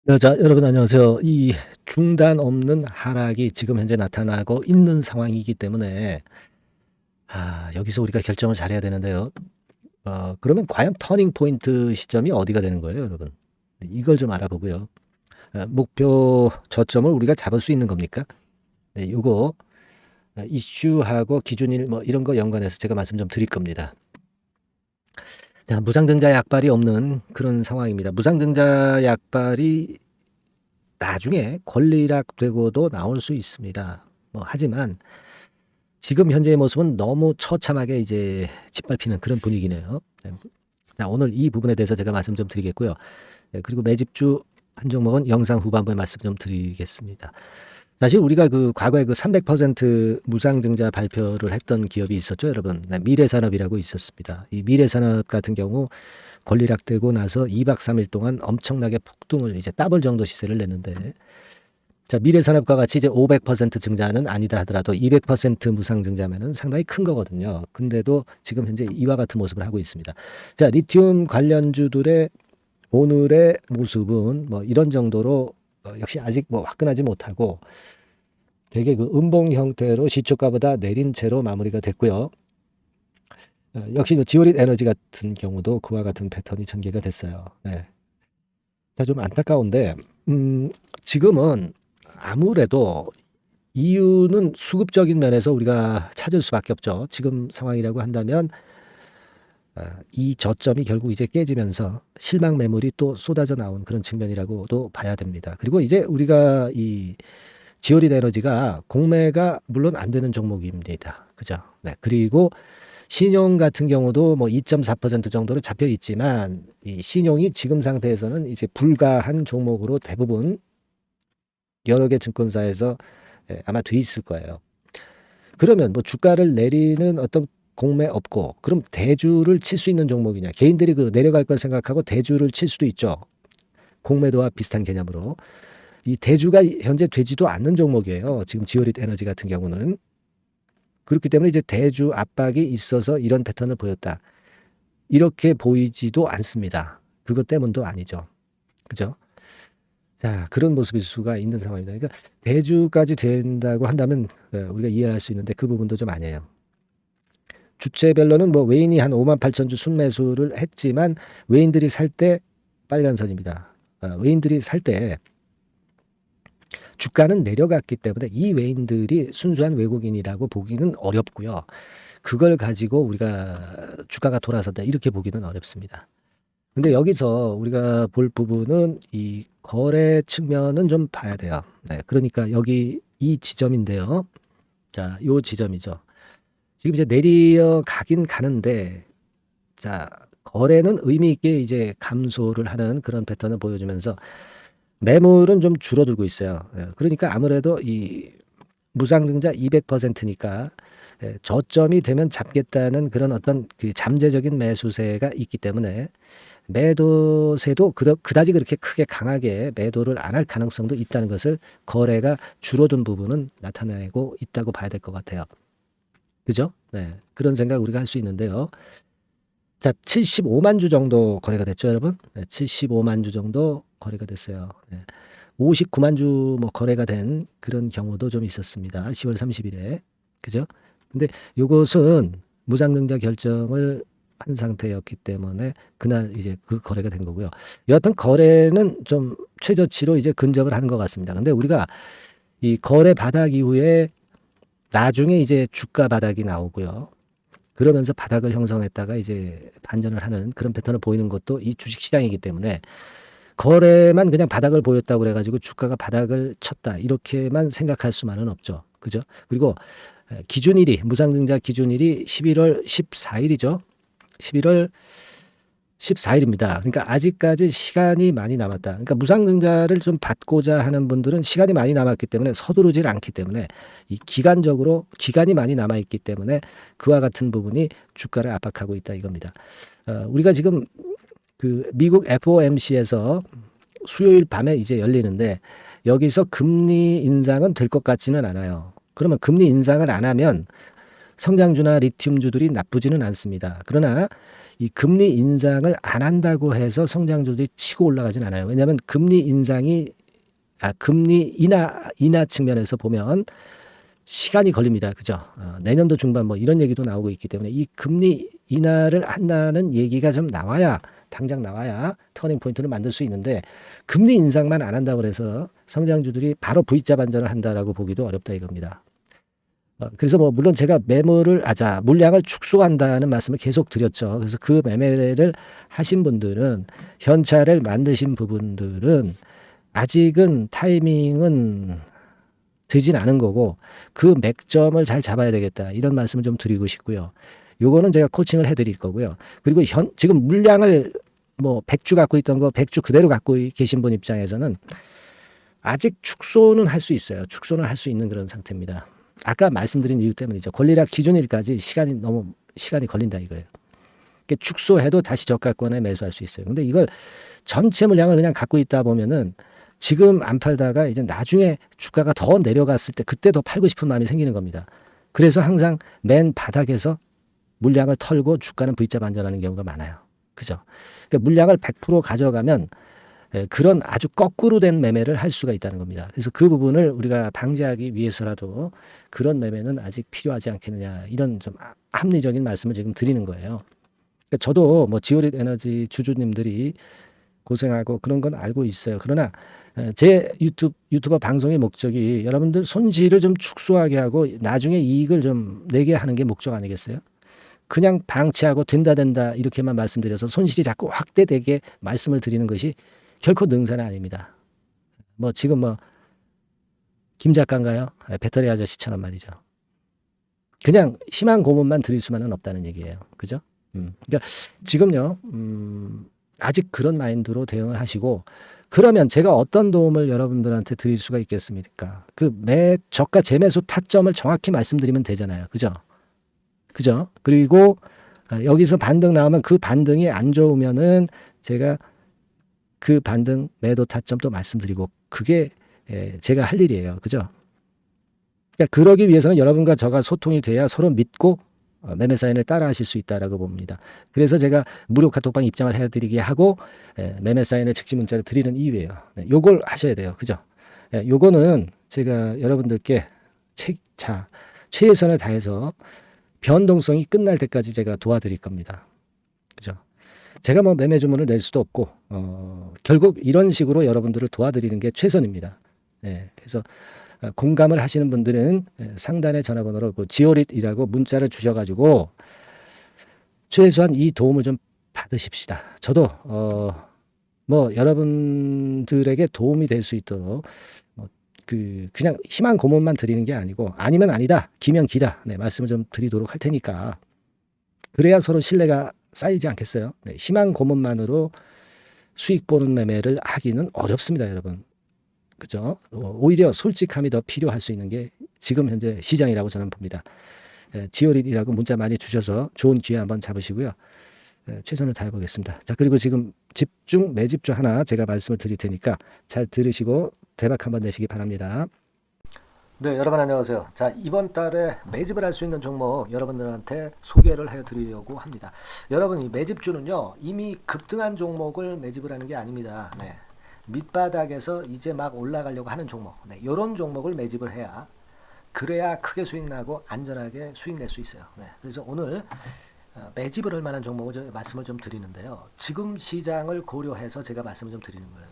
네, 자, 여러분 안녕하세요. 이 중단 없는 하락이 지금 현재 나타나고 있는 상황이기 때문에 여기서 우리가 결정을 잘해야 되는데요. 그러면 과연 터닝 포인트 시점이 어디가 되는 거예요, 여러분? 이걸 좀 알아보고요. 목표 저점을 우리가 잡을 수 있는 겁니까? 네, 요거 이슈하고 기준일 뭐 이런 거 연관해서 제가 말씀 좀 드릴 겁니다. 자, 무상증자 약발이 없는 그런 상황입니다. 무상증자 약발이 나중에 권리락되고도 나올 수 있습니다. 하지만 지금 현재의 모습은 너무 처참하게 이제 짓밟히는 그런 분위기네요. 네. 자, 오늘 이 부분에 대해서 제가 말씀 좀 드리겠고요. 네, 그리고 매집주 한 종목은 영상 후반부에 말씀 좀 드리겠습니다. 사실 우리가 그 과거에 그 300% 무상증자 발표를 했던 기업이 있었죠, 여러분. 네, 미래산업이라고 있었습니다. 이 미래산업 같은 경우 권리락되고 나서 2박 3일 동안 엄청나게 폭등을 이제 더블 정도 시세를 냈는데, 자, 미래산업과 같이 이제 500% 증자는 아니다 하더라도 200% 무상 증자면은 상당히 큰 거거든요. 근데도 지금 현재 이와 같은 모습을 하고 있습니다. 자, 리튬 관련주들의 오늘의 모습은 뭐 이런 정도로 역시 아직 뭐 화끈하지 못하고 되게 그 음봉 형태로 시초가보다 내린 채로 마무리가 됐고요. 역시 그 지오릿 에너지 같은 경우도 그와 같은 패턴이 전개가 됐어요. 네. 자, 좀 안타까운데 지금은 아무래도 이유는 수급적인 면에서 우리가 찾을 수밖에 없죠. 지금 상황이라고 한다면 이 저점이 결국 이제 깨지면서 실망 매물이 또 쏟아져 나온 그런 측면이라고도 봐야 됩니다. 그리고 이제 우리가 이 지오릿 에너지가 공매가 물론 안 되는 종목입니다. 그죠? 네. 그리고 신용 같은 경우도 뭐 2.4% 정도로 잡혀 있지만 이 신용이 지금 상태에서는 이제 불가한 종목으로 대부분 여러 개 증권사에서 아마 돼 있을 거예요. 그러면 뭐 주가를 내리는 어떤 공매 없고 그럼 대주를 칠 수 있는 종목이냐? 개인들이 그 내려갈 걸 생각하고 대주를 칠 수도 있죠. 공매도와 비슷한 개념으로. 이 대주가 현재 되지도 않는 종목이에요. 지금 지오릿 에너지 같은 경우는. 그렇기 때문에 이제 대주 압박이 있어서 이런 패턴을 보였다. 이렇게 보이지도 않습니다. 그것 때문도 아니죠. 그죠? 자, 그런 모습일 수가 있는 상황입니다. 그러니까 대주까지 된다고 한다면 우리가 이해할 수 있는데 그 부분도 좀 아니에요. 주체별로는 뭐 외인이 한 5만 8천 주 순매수를 했지만 외인들이 살 때 빨간 선입니다. 외인들이 살 때 주가는 내려갔기 때문에 이 외인들이 순수한 외국인이라고 보기는 어렵고요. 그걸 가지고 우리가 주가가 돌아섰다 이렇게 보기는 어렵습니다. 근데 여기서 우리가 볼 부분은 이 거래 측면은 좀 봐야 돼요. 네, 그러니까 여기 이 지점인데요. 자, 요 지점이죠. 지금 이제 내려가긴 가는데, 자, 거래는 의미 있게 이제 감소를 하는 그런 패턴을 보여주면서 매물은 좀 줄어들고 있어요. 그러니까 아무래도 이 무상증자 200%니까 저점이 되면 잡겠다는 그런 어떤 그 잠재적인 매수세가 있기 때문에 매도세도 그다지 그렇게 크게 강하게 매도를 안 할 가능성도 있다는 것을 거래가 줄어든 부분은 나타내고 있다고 봐야 될 것 같아요. 그죠? 네. 그런 생각 우리가 할 수 있는데요. 자, 75만 주 정도 거래가 됐죠, 여러분? 네, 75만 주 정도 거래가 됐어요. 네. 59만 주 뭐 거래가 된 그런 경우도 좀 있었습니다. 10월 30일에. 그죠? 근데 요것은 무상증자 결정을 한 상태였기 때문에 그날 이제 그 거래가 된 거고요. 여하튼 거래는 좀 최저치로 이제 근접을 하는 것 같습니다. 근데 우리가 이 거래 바닥 이후에 나중에 이제 주가 바닥이 나오고요. 그러면서 바닥을 형성했다가 이제 반전을 하는 그런 패턴을 보이는 것도 이 주식시장이기 때문에 거래만 그냥 바닥을 보였다고 그래가지고 주가가 바닥을 쳤다 이렇게만 생각할 수만은 없죠. 그죠? 그리고 기준일이 무상증자 기준일이 11월 14일이죠. 11월 14일입니다. 그러니까 아직까지 시간이 많이 남았다. 그러니까 무상증자를 좀 받고자 하는 분들은 시간이 많이 남았기 때문에 서두르질 않기 때문에 이 기간적으로 기간이 많이 남아 있기 때문에 그와 같은 부분이 주가를 압박하고 있다 이겁니다. 우리가 지금 그 미국 FOMC에서 수요일 밤에 이제 열리는데 여기서 금리 인상은 될 것 같지는 않아요. 그러면 금리 인상을 안 하면 성장주나 리튬주들이 나쁘지는 않습니다. 그러나 이 금리 인상을 안 한다고 해서 성장률이 치고 올라가진 않아요. 왜냐하면 금리 인상이 금리 인하 측면에서 보면 시간이 걸립니다. 그죠? 내년도 중반 뭐 이런 얘기도 나오고 있기 때문에 이 금리 인하를 한다는 얘기가 좀 나와야 당장 나와야 터닝 포인트를 만들 수 있는데 금리 인상만 안 한다고 해서 성장주들이 바로 V자 반전을 한다라고 보기도 어렵다 이겁니다. 그래서 뭐 물론 제가 물량을 축소한다는 말씀을 계속 드렸죠. 그래서 그 매매를 하신 분들은 현찰을 만드신 부분들은 아직은 타이밍은 되진 않은 거고 그 맥점을 잘 잡아야 되겠다 이런 말씀을 좀 드리고 싶고요. 요거는 제가 코칭을 해드릴 거고요. 그리고 지금 물량을 뭐 100주 갖고 있던 거 100주 그대로 갖고 계신 분 입장에서는 아직 축소는 할 수 있어요. 축소는 할 수 있는 그런 상태입니다. 아까 말씀드린 이유 때문이죠. 권리락 기준일까지 시간이 걸린다 이거예요. 축소해도 다시 저가권에 매수할 수 있어요. 근데 이걸 전체 물량을 그냥 갖고 있다 보면은 지금 안 팔다가 이제 나중에 주가가 더 내려갔을 때 그때 더 팔고 싶은 마음이 생기는 겁니다. 그래서 항상 맨 바닥에서 물량을 털고 주가는 V자 반전하는 경우가 많아요. 그죠? 그러니까 물량을 100% 가져가면 그런 아주 거꾸로 된 매매를 할 수가 있다는 겁니다. 그래서 그 부분을 우리가 방지하기 위해서라도 그런 매매는 아직 필요하지 않겠느냐 이런 좀 합리적인 말씀을 지금 드리는 거예요. 그러니까 저도 뭐 지오릿 에너지 주주님들이 고생하고 그런 건 알고 있어요. 그러나 제 유튜버 방송의 목적이 여러분들 손실을 좀 축소하게 하고 나중에 이익을 좀 내게 하는 게 목적 아니겠어요? 그냥 방치하고 된다 이렇게만 말씀드려서 손실이 자꾸 확대되게 말씀을 드리는 것이 결코 능사는 아닙니다. 뭐 지금 뭐 김 작가인가요? 배터리 아저씨처럼 말이죠. 그냥 희망 고문만 드릴 수만은 없다는 얘기예요. 그죠? 그러니까 지금요. 아직 그런 마인드로 대응을 하시고 그러면 제가 어떤 도움을 여러분들한테 드릴 수가 있겠습니까? 그 저가 재매수 타점을 정확히 말씀드리면 되잖아요. 그죠? 그죠? 그리고 여기서 반등 나오면 그 반등이 안 좋으면은 제가 그 반등 매도 타점도 말씀드리고 그게 제가 할 일이에요. 그죠? 그러니까 그러기 위해서는 여러분과 저가 소통이 돼야 서로 믿고 매매 사인을 따라 하실 수 있다라고 봅니다. 그래서 제가 무료 카톡방 입장을 해드리게 하고 매매 사인을 즉시 문자를 드리는 이유예요. 요걸 하셔야 돼요. 그죠? 요거는 제가 여러분들께 최선을 다해서 변동성이 끝날 때까지 제가 도와드릴 겁니다. 그죠? 제가 뭐 매매 주문을 낼 수도 없고 결국 이런 식으로 여러분들을 도와드리는 게 최선입니다. 그래서 공감을 하시는 분들은 상단의 전화번호로 그 지오릿이라고 문자를 주셔가지고 최소한 이 도움을 좀 받으십시다. 저도 뭐 여러분들에게 도움이 될 수 있도록 그냥 희망 고문만 드리는 게 아니고 아니면 아니다, 기면 기다 말씀을 좀 드리도록 할 테니까 그래야 서로 신뢰가 쌓이지 않겠어요? 희망 고문만으로 수익 보는 매매를 하기는 어렵습니다, 여러분. 그죠? 오히려 솔직함이 더 필요할 수 있는 게 지금 현재 시장이라고 저는 봅니다. 지오릿이라고 문자 많이 주셔서 좋은 기회 한번 잡으시고요. 최선을 다해 보겠습니다. 자, 그리고 지금 매집주 하나 제가 말씀을 드릴 테니까 잘 들으시고 대박 한번 내시기 바랍니다. 네, 여러분 안녕하세요. 자, 이번 달에 매집을 할 수 있는 종목 여러분들한테 소개를 해드리려고 합니다. 여러분, 이 매집주는요 이미 급등한 종목을 매집을 하는 게 아닙니다. 밑바닥에서 이제 막 올라가려고 하는 종목, 이런 종목을 매집을 해야 그래야 크게 수익 나고 안전하게 수익 낼 수 있어요. 그래서 오늘 매집을 할 만한 종목을 말씀을 좀 드리는데요. 지금 시장을 고려해서 제가 말씀을 좀 드리는 거예요.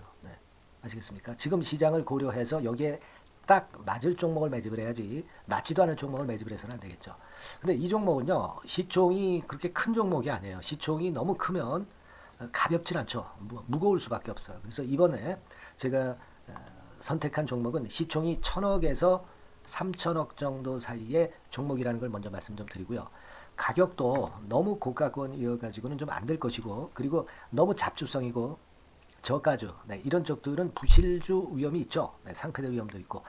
아시겠습니까? 지금 시장을 고려해서 여기에 딱 맞을 종목을 매집을 해야지 맞지도 않은 종목을 매집을 해서는 안 되겠죠. 근데 이 종목은요 시총이 그렇게 큰 종목이 아니에요. 시총이 너무 크면 가볍진 않죠. 무거울 수밖에 없어요. 그래서 이번에 제가 선택한 종목은 시총이 1000억에서 3000억 정도 사이의 종목이라는 걸 먼저 말씀 좀 드리고요. 가격도 너무 고가권이어가지고는 좀 안 될 것이고 그리고 너무 잡주성이고 저가주 이런 쪽들은 부실주 위험이 있죠. 상패될 위험도 있고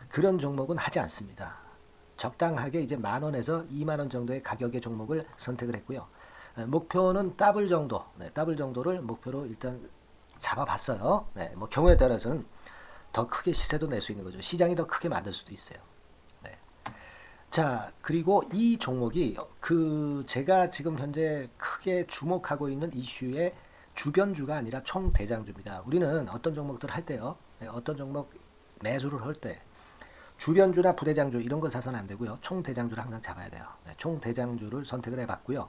그런 종목은 하지 않습니다. 적당하게 이제 10,000원에서 20,000원 정도의 가격의 종목을 선택을 했고요. 목표는 더블 정도, 더블 정도를 목표로 일단 잡아봤어요. 뭐 경우에 따라서는 더 크게 시세도 낼 수 있는 거죠. 시장이 더 크게 만들 수도 있어요. 자, 그리고 이 종목이 제가 지금 현재 크게 주목하고 있는 이슈의 주변주가 아니라 총대장주입니다. 우리는 어떤 종목들 할 때요. 네, 어떤 종목 매수를 할 때 주변주나 부대장주 이런 거 사서는 안 되고요. 총대장주를 항상 잡아야 돼요. 네, 총대장주를 선택을 해봤고요.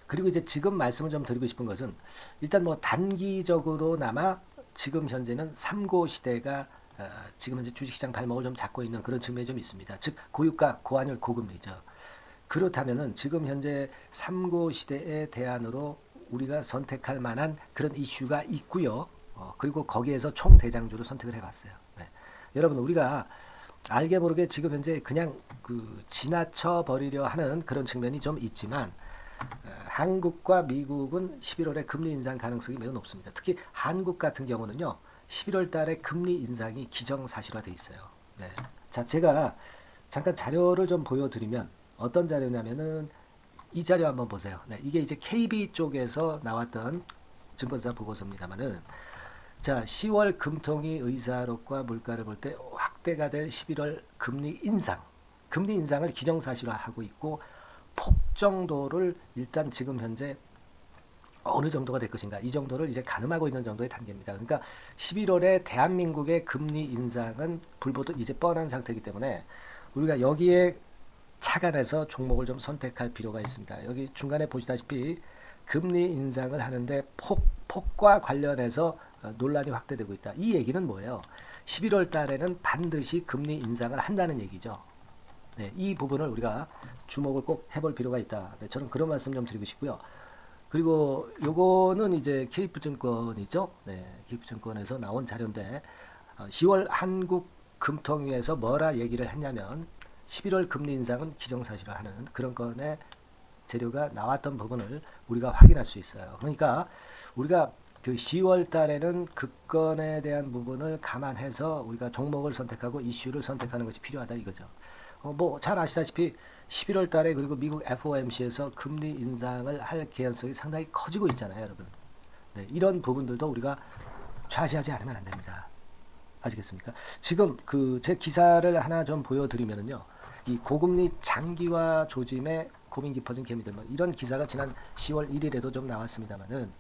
그리고 이제 지금 말씀을 좀 드리고 싶은 것은 일단 뭐 단기적으로나마 지금 현재는 삼고 시대가 지금 현재 주식시장 발목을 좀 잡고 있는 그런 측면이 좀 있습니다. 즉 고유가, 고환율, 고금리죠. 그렇다면은 지금 현재 삼고 시대의 대안으로 우리가 선택할 만한 그런 이슈가 있고요. 그리고 거기에서 총대장주를 선택을 해봤어요. 네. 여러분 우리가 알게 모르게 지금 현재 그냥 지나쳐 버리려 하는 그런 측면이 좀 있지만 한국과 미국은 11월에 금리 인상 가능성이 매우 높습니다. 특히 한국 같은 경우는요. 11월 달에 금리 인상이 기정사실화돼 있어요. 네. 자, 제가 잠깐 자료를 좀 보여드리면 어떤 자료냐면은 이 자료 한번 보세요. 네, 이게 이제 KB 쪽에서 나왔던 증권사 보고서입니다만은 자, 10월 금통위 의사록과 물가를 볼 때 확대가 될 11월 금리 인상을 기정사실화하고 있고 폭 정도를 일단 지금 현재 어느 정도가 될 것인가 이 정도를 이제 가늠하고 있는 정도의 단계입니다. 그러니까 11월에 대한민국의 금리 인상은 불보듯 이제 뻔한 상태이기 때문에 우리가 여기에 착안해서 종목을 좀 선택할 필요가 있습니다. 여기 중간에 보시다시피 금리 인상을 하는데 폭과 관련해서 논란이 확대되고 있다. 이 얘기는 뭐예요? 11월 달에는 반드시 금리 인상을 한다는 얘기죠. 네, 이 부분을 우리가 주목을 꼭 해볼 필요가 있다. 네, 저는 그런 말씀 좀 드리고 싶고요. 그리고 요거는 이제 KF증권이죠. 네, KF증권에서 나온 자료인데 10월 한국 금통위에서 뭐라 얘기를 했냐면 11월 금리 인상은 기정사실화하는 그런 건의 재료가 나왔던 부분을 우리가 확인할 수 있어요. 그러니까 우리가 그 10월 달에는 급건에 대한 부분을 감안해서 우리가 종목을 선택하고 이슈를 선택하는 것이 필요하다 이거죠. 뭐 잘 아시다시피 11월 달에 그리고 미국 FOMC에서 금리 인상을 할 개연성이 상당히 커지고 있잖아요, 여러분. 네, 이런 부분들도 우리가 좌시하지 않으면 안 됩니다. 아시겠습니까? 지금 제 기사를 하나 좀 보여드리면은요, 이 고금리 장기화 조짐에 고민 깊어진 개미들 뭐 이런 기사가 지난 10월 1일에도 좀 나왔습니다만은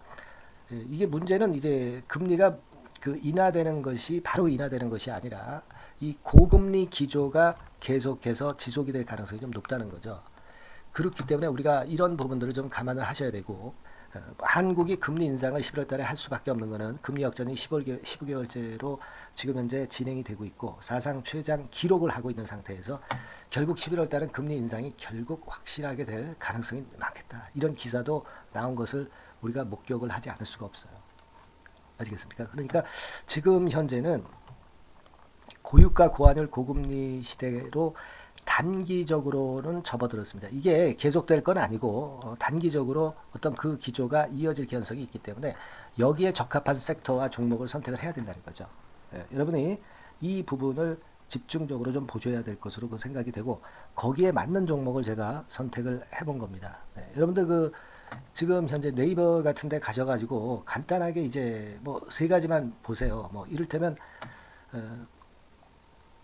이게 문제는 이제 금리가 인하되는 것이 바로 인하되는 것이 아니라 이 고금리 기조가 계속해서 지속이 될 가능성이 좀 높다는 거죠. 그렇기 때문에 우리가 이런 부분들을 좀 감안을 하셔야 되고 한국이 금리 인상을 11월 달에 할 수밖에 없는 것은 금리 역전이 15개월째로 지금 현재 진행이 되고 있고 사상 최장 기록을 하고 있는 상태에서 결국 11월 달은 금리 인상이 결국 확실하게 될 가능성이 많겠다. 이런 기사도 나온 것을 우리가 목격을 하지 않을 수가 없어요. 아시겠습니까? 그러니까 지금 현재는 고유가 고환율 고금리 시대로 단기적으로는 접어들었습니다. 이게 계속될 건 아니고 단기적으로 어떤 그 기조가 이어질 개연성이 있기 때문에 여기에 적합한 섹터와 종목을 선택을 해야 된다는 거죠. 여러분이 이 부분을 집중적으로 좀 보셔야 될 것으로 생각이 되고 거기에 맞는 종목을 제가 선택을 해본 겁니다. 여러분들 지금 현재 네이버 같은 데 가셔가지고 간단하게 이제 뭐 세 가지만 보세요. 뭐 이를테면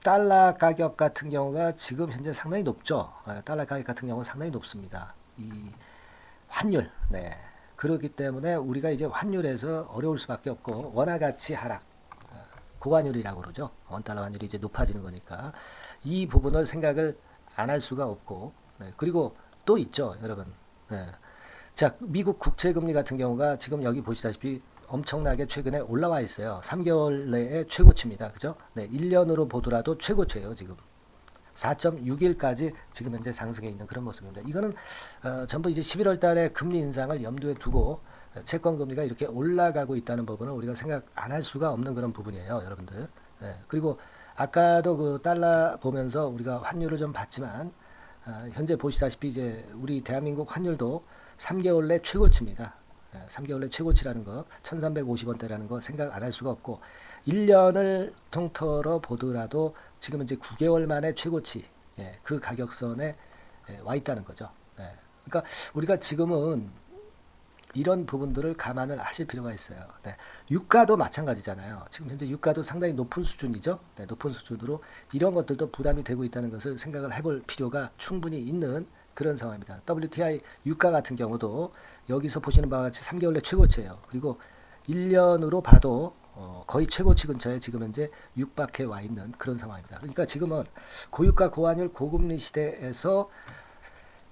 달러 가격 같은 경우가 지금 현재 상당히 높죠. 달러 가격 같은 경우는 상당히 높습니다. 이 환율, 네. 그렇기 때문에 우리가 이제 환율에서 어려울 수밖에 없고 원화 가치 하락, 고환율이라고 그러죠. 원달러 환율이 이제 높아지는 거니까 이 부분을 생각을 안 할 수가 없고, 네. 그리고 또 있죠, 여러분. 네. 자, 미국 국채금리 같은 경우가 지금 여기 보시다시피 엄청나게 최근에 올라와 있어요. 3개월 내에 최고치입니다. 그죠? 네, 1년으로 보더라도 최고치예요, 지금. 4.61까지 지금 현재 상승해 있는 그런 모습입니다. 이거는 전부 이제 11월 달에 금리 인상을 염두에 두고 채권 금리가 이렇게 올라가고 있다는 부분을 우리가 생각 안 할 수가 없는 그런 부분이에요, 여러분들. 네, 그리고 아까도 달러 보면서 우리가 환율을 좀 봤지만 현재 보시다시피 이제 우리 대한민국 환율도 3개월 내 최고치입니다. 3개월 내 최고치라는 거 1350원대라는 거 생각 안 할 수가 없고 1년을 통틀어 보더라도 지금 이제 9개월 만에 최고치 그 가격선에 와 있다는 거죠. 그러니까 우리가 지금은 이런 부분들을 감안을 하실 필요가 있어요. 유가도 마찬가지잖아요. 지금 현재 유가도 상당히 높은 수준이죠. 높은 수준으로 이런 것들도 부담이 되고 있다는 것을 생각을 해볼 필요가 충분히 있는 그런 상황입니다. WTI 유가 같은 경우도 여기서 보시는 바와 같이 3개월 내 최고치예요. 그리고 1년으로 봐도 거의 최고치 근처에 지금 현재 육박해 와 있는 그런 상황입니다. 그러니까 지금은 고유가 고환율 고금리 시대에서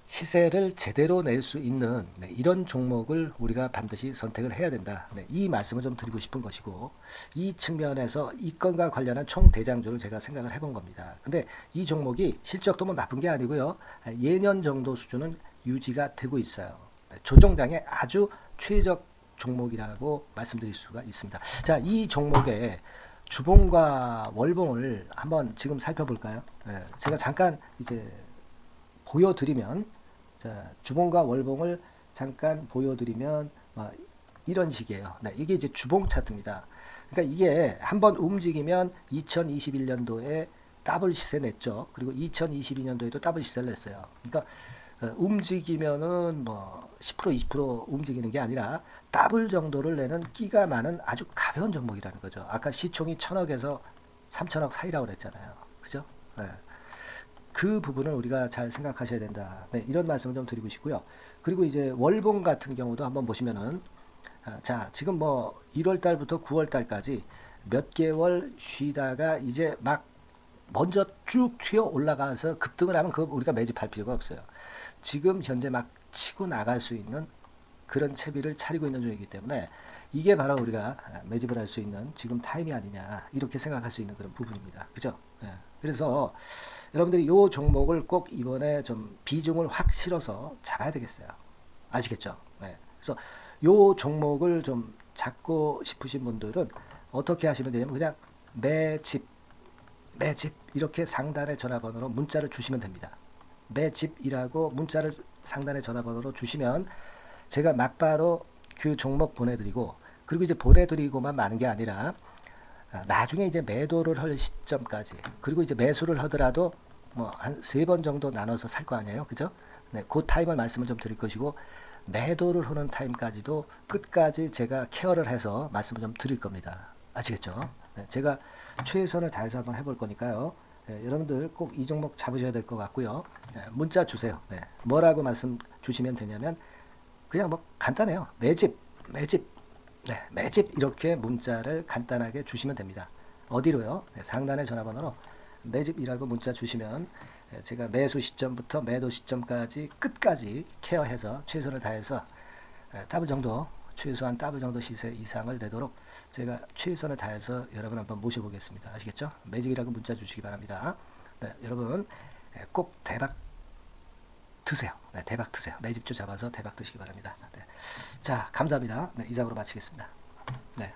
시세를 제대로 낼 수 있는 이런 종목을 우리가 반드시 선택을 해야 된다. 이 말씀을 좀 드리고 싶은 것이고, 이 측면에서 이 건과 관련한 총 대장주를 제가 생각을 해본 겁니다. 근데 이 종목이 실적도 뭐 나쁜 게 아니고요. 예년 정도 수준은 유지가 되고 있어요. 조정장의 아주 최적 종목이라고 말씀드릴 수가 있습니다. 자, 이 종목의 주봉과 월봉을 한번 지금 살펴볼까요? 제가 잠깐 이제 보여드리면, 자, 주봉과 월봉을 잠깐 보여드리면 이런 식이에요. 네, 이게 이제 주봉 차트입니다. 그러니까 이게 한번 움직이면 2021년도에 더블 시세 냈죠. 그리고 2022년도에도 더블 시세를 냈어요. 그러니까 움직이면은 뭐 10% 20% 움직이는 게 아니라 더블 정도를 내는 끼가 많은 아주 가벼운 종목이라는 거죠. 아까 시총이 1000억에서 3000억 사이라고 그랬잖아요. 그죠? 네. 그 부분을 우리가 잘 생각하셔야 된다. 네, 이런 말씀을 좀 드리고 싶고요. 그리고 이제 월봉 같은 경우도 한번 보시면은, 자, 지금 뭐 1월 달부터 9월 달까지 몇 개월 쉬다가 이제 막 먼저 쭉 튀어 올라가서 급등을 하면 그거 우리가 매집할 필요가 없어요. 지금 현재 막 치고 나갈 수 있는 그런 채비를 차리고 있는 중이기 때문에 이게 바로 우리가 매집을 할 수 있는 지금 타임이 아니냐, 이렇게 생각할 수 있는 그런 부분입니다. 그죠? 예. 그래서 여러분들이 이 종목을 꼭 이번에 좀 비중을 확 실어서 잡아야 되겠어요. 아시겠죠? 예. 그래서 이 종목을 좀 잡고 싶으신 분들은 어떻게 하시면 되냐면 그냥 매집 이렇게 상단의 전화번호로 문자를 주시면 됩니다. 매집이라고 문자를 상단의 전화번호로 주시면 제가 막바로 그 종목 보내드리고, 그리고 이제 보내드리고만 마는 게 아니라 나중에 이제 매도를 할 시점까지, 그리고 이제 매수를 하더라도 뭐 한 3번 정도 나눠서 살 거 아니에요. 그죠? 네, 그 타임을 말씀을 좀 드릴 것이고, 매도를 하는 타임까지도 끝까지 제가 케어를 해서 말씀을 좀 드릴 겁니다. 아시겠죠? 네, 제가 최선을 다해서 한번 해볼 거니까요. 네, 여러분들 꼭 이 종목 잡으셔야 될 것 같고요. 네, 문자 주세요. 네, 뭐라고 말씀 주시면 되냐면 그냥 뭐 간단해요. 매집 네, 매집 이렇게 문자를 간단하게 주시면 됩니다. 어디로요? 네, 상단의 전화번호로 매집이라고 문자 주시면 제가 매수 시점부터 매도 시점까지 끝까지 케어해서 최선을 다해서 더블 정도, 최소한 더블 정도 시세 이상을 내도록 제가 최선을 다해서 여러분 한번 모셔보겠습니다. 아시겠죠? 매집이라고 문자 주시기 바랍니다. 네, 여러분 꼭 대박 드세요. 네, 대박 드세요. 매집주 잡아서 대박 드시기 바랍니다. 네. 자, 감사합니다. 네, 이상으로 마치겠습니다. 네.